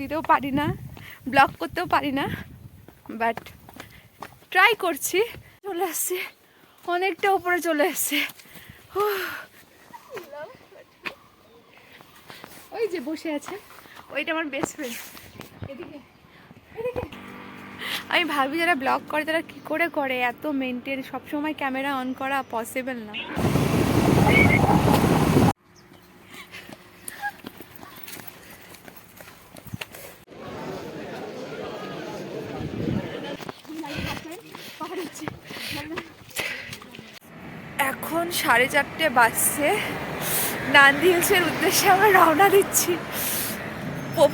দিতেও পারি না, ব্লগ করতেও পারি না, বাট ট্রাই করছি। চলে আসছি, অনেকটা উপরে চলে আসছে। ওই যে বসে আছে, ওইটা আমার বেস্ট ফ্রেন্ড। এদিকে এদিকে আমি ভাবি যারা ব্লগ করে তারা কি করে করে, এত মেনটেন, সবসময় ক্যামেরা অন করা পসিবল না। এখন 4:30 বাজছে, নান্দি হিলসের উদ্দেশ্যে আমরা রওনা দিচ্ছি।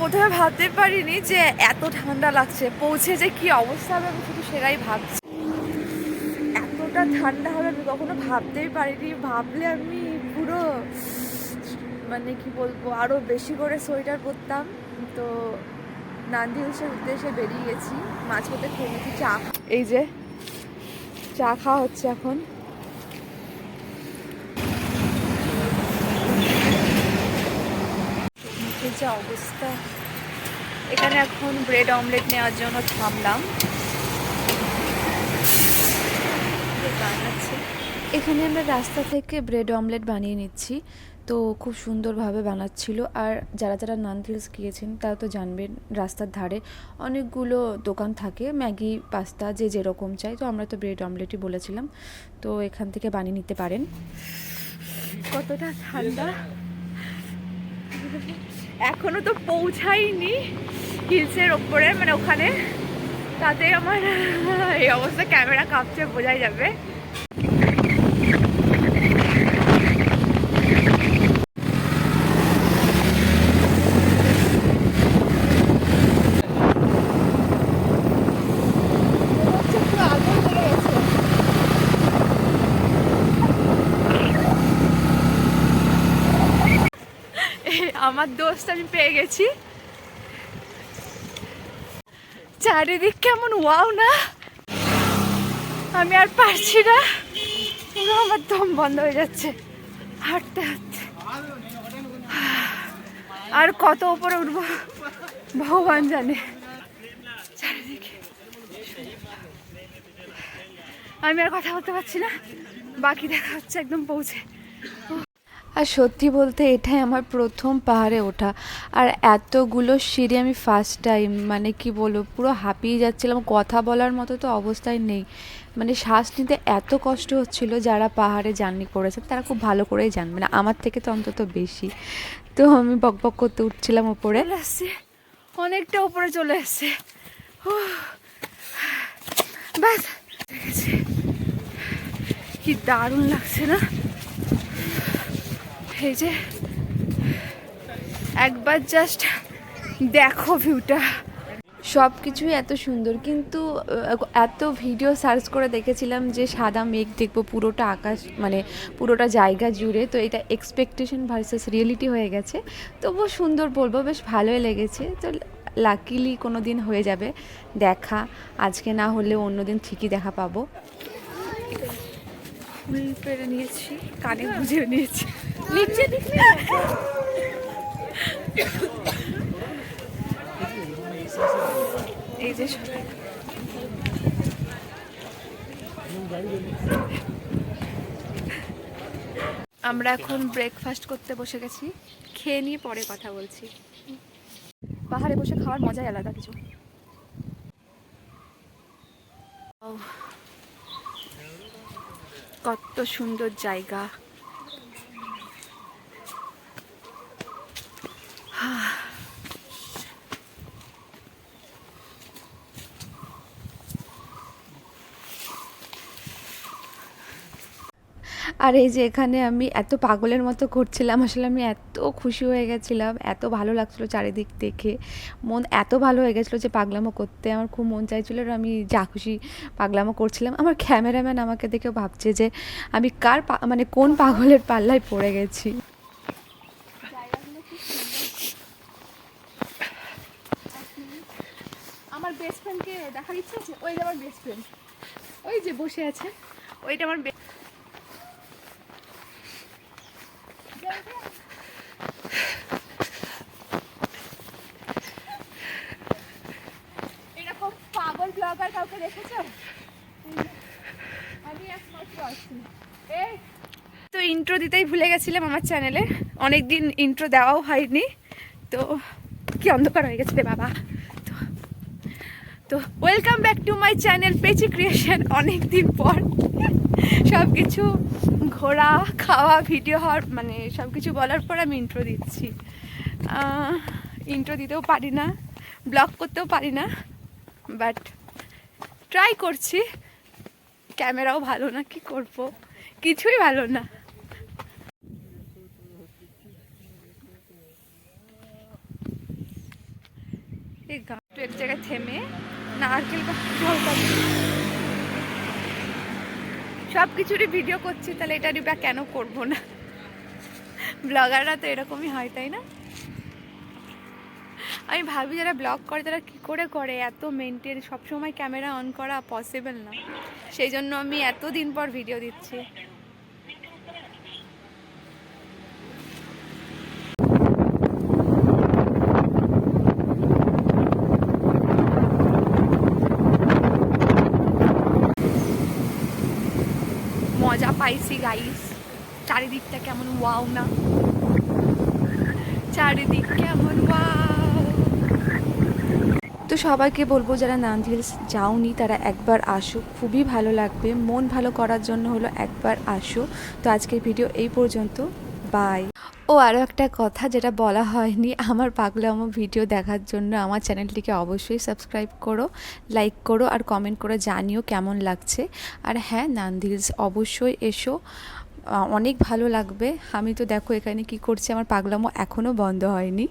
প্রথমে ভাবতে পারিনি যে এত ঠান্ডা লাগছে, পৌঁছে যে কি অবস্থা হবে আমি শুধু সেটাই ভাবছি। এতটা ঠান্ডা হবে আমি কখনো ভাবতেই পারিনি, ভাবলে আমি পুরো মানে কি বলবো আরও বেশি করে সোয়েটার পরতাম। তো নান্দি হিলসের উদ্দেশ্যে বেরিয়ে গেছি, মাঝপথে খেয়ে নিয়েছি চা। এই যে চা খাওয়া হচ্ছে এখন। যা অবস্থা, এখানে এখন ব্রেড অমলেট নেওয়ার জন্য থামলাম। এখানে আমরা রাস্তা থেকে ব্রেড অমলেট বানিয়ে নিচ্ছি, তো খুব সুন্দরভাবে বানাচ্ছিল। আর যারা যারা নান্দি হিলস গিয়েছেন তারা তো জানবেন রাস্তার ধারে অনেকগুলো দোকান থাকে, ম্যাগি পাস্তা যে যেরকম চাই। তো আমরা তো ব্রেড অমলেটই বলেছিলাম, তো এখান থেকে বানিয়ে নিতে পারেন। কতটা ঠান্ডা, এখনো তো পৌঁছাইনি হিলসের ওপরে, মানে ওখানে, তাতে আমার এই অবস্থা, ক্যামেরা কাঁপছে বোঝাই যাবে। আমার দোস্ত আমি পেয়ে গেছি। চারিদিক কেমন ওয়াও না, আমি আর পারছি না, পুরো আমার দম বন্ধ হয়ে যাচ্ছে হাঁটতে হাঁটতে। আর কত উপরে উঠবো ভগবান জানে। চারিদিকে আমি আর কথা বলতে পারছি না, বাকি দেখা হচ্ছে একদম পৌঁছে। আর সত্যি বলতে এটাই আমার প্রথম পাহাড়ে ওঠা, আর এতগুলো সিঁড়ি আমি ফার্স্ট টাইম, মানে কি বলবো পুরো হাঁপিয়ে যাচ্ছিলাম, কথা বলার মতো তো অবস্থায় নেই, মানে শ্বাস নিতে এত কষ্ট হচ্ছিল। যারা পাহাড়ে জার্নি করেছে তারা খুব ভালো করেই জানবে, মানে আমার থেকে তো অন্তত বেশি। তো আমি বক বক করতে উঠছিলাম উপরে, অনেকটা উপরে চলে এসছে, ব্যাস কি দারুণ লাগছে না। এই যে একবার জাস্ট দেখো ভিউটা, সব কিছুই এত সুন্দর, কিন্তু এত ভিডিও সার্চ করে দেখেছিলাম যে সাদা মেঘ দেখবো পুরোটা আকাশ, মানে পুরোটা জায়গা জুড়ে। তো এটা এক্সপেকটেশন ভার্সেস রিয়েলিটি হয়ে গেছে। তবুও সুন্দর বলবো, বেশ ভালোই লেগেছে। তো লাকিলি কোনো দিন হয়ে যাবে দেখা, আজকে না হলেও অন্য দিন ঠিকই দেখা পাবো। ফুল পেরে নিয়েছি, কানে গুঁজে নিয়েছি, নিচে দেখলে এই যে আমরা এখন ব্রেকফাস্ট করতে বসে গেছি, খেয়ে নিয়ে পরে কথা বলছি। পাহাড়ে বসে খাওয়ার মজাই আলাদা কিছু। কত সুন্দর জায়গা, আর এই যে এখানে আমি এত পাগলের মতো করছিলাম, আসলে আমি এত খুশি হয়ে গেছিলাম, এত ভালো লাগছিলো চারিদিক দেখে, মন এত ভালো হয়ে গেছিলো যে পাগলামো করতে আমার খুব মন চাইছিলো। আর আমি যা খুশি পাগলামো করছিলাম। আমার ক্যামেরাম্যান আমাকে দেখেও ভাবছে যে আমি কার মানে কোন পাগলের পাল্লায় পড়ে গেছি। আমার বেস্ট ফ্রেন্ডকে দেখার ইচ্ছা আছে, ওই যে আমার বেস্ট ফ্রেন্ড, ওই যে বসে আছে, ওইটা আমার একবার কাউকে দেখেছো? আমি একমাত্র আছি। তো ইন্ট্রো দিতেই ভুলে গেছিলাম আমার চ্যানেলে, অনেক দিন ইন্ট্রো দেওয়াও হয়নি, তো কি অন্ধকার হয়ে গেছে রে বাবা। তো welcome back to my channel Pechi creation. অনেক দিন পর সব কিছু ঘোরা খাওয়া ভিডিও হওয়ার মানে সব কিছু বলার পর আমি ইন্ট্রো দিচ্ছি। ইন্ট্রো দিতেও পারি না, ব্লগ করতেও পারি না, বাট ট্রাই করছি। ক্যামেরাও ভালো না, কি করব, কিছুই ভালো না। এই গাছটা এক জায়গায় থেমে নারকেল বা জল পাবি, সব কিছুরই ভিডিও করছি, তাহলে এটারই বা কেন করবো না? ব্লগাররা তো এরকমই হয়, তাই না? আমি ভাবি যারা ব্লগ করে তারা কি করে করে, এত মেনটেন, সবসময় ক্যামেরা অন করা পসিবল না, সেই জন্য আমি এতদিন পর ভিডিও দিচ্ছি। মজা পাইছি গাইস, চারিদিকটা কেমন ওয়াও না, চারিদিক কেমন ওয়াও। তো সবাইকে বলবো যারা নান্দি হিলস যাওনি তারা একবার আসো, খুবই ভালো লাগবে, মন ভালো করার জন্য হলো একবার আসো। তো আজকের ভিডিও এই পর্যন্ত, বাই। ও আরও একটা কথা যেটা বলা হয়নি, আমার পাগলামো ভিডিও দেখার জন্য আমার চ্যানেলটিকে অবশ্যই সাবস্ক্রাইব করো, লাইক করো আর কমেন্ট করে জানিও কেমন লাগছে। আর হ্যাঁ, নান্দি হিলস অবশ্যই এসো, অনেক ভালো লাগবে। আমি তো দেখো এখানে কি করছি, আমার পাগলামো এখনও বন্ধ হয়নি।